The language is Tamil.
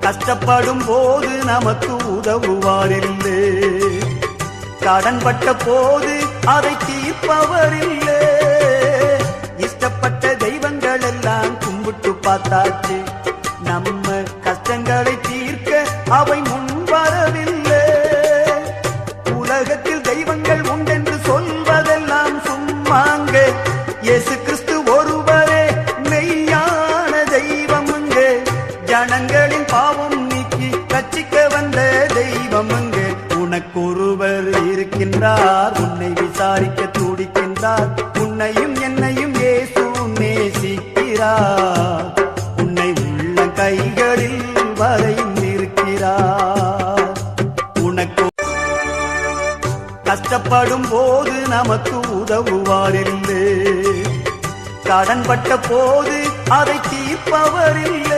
கஷ்டப்படும் போது நமக்கு உதவுவாரில்லை, கடன்பட்ட போது அதை தீர்ப்பவரில்லை. இஷ்டப்பட்ட தெய்வங்கள் எல்லாம் கும்பிட்டு பார்த்தாச்சு, நம்ம கஷ்டங்களை தீர்க்க அவை முன் வரவில்லை. உலகத்தில் தெய்வங்கள் உண்டென்று சொல்வதெல்லாம் சும்மாங்க, இயேசு கிறிஸ்து ஒருவரே மெய்யான தெய்வமுங்க. ஜனங்களின் பாவம் நீக்கி ரட்சிக்க வந்த தெய்வமுங்க. உனக்கொருவர் இருக்கின்றார், உன்னை விசாரிக்க துடிக்கின்றார். உன்னையும் என்னையும் இயேசு நேசிக்கிறார், உன்னை உள்ள கைகளில் வரைந்திருக்கிறார். உனக்கு கஷ்டப்படும் போது நமக்கு உதவுவாரில்லை, கடன்பட்ட போது அதை தீர்ப்பவரில்லை.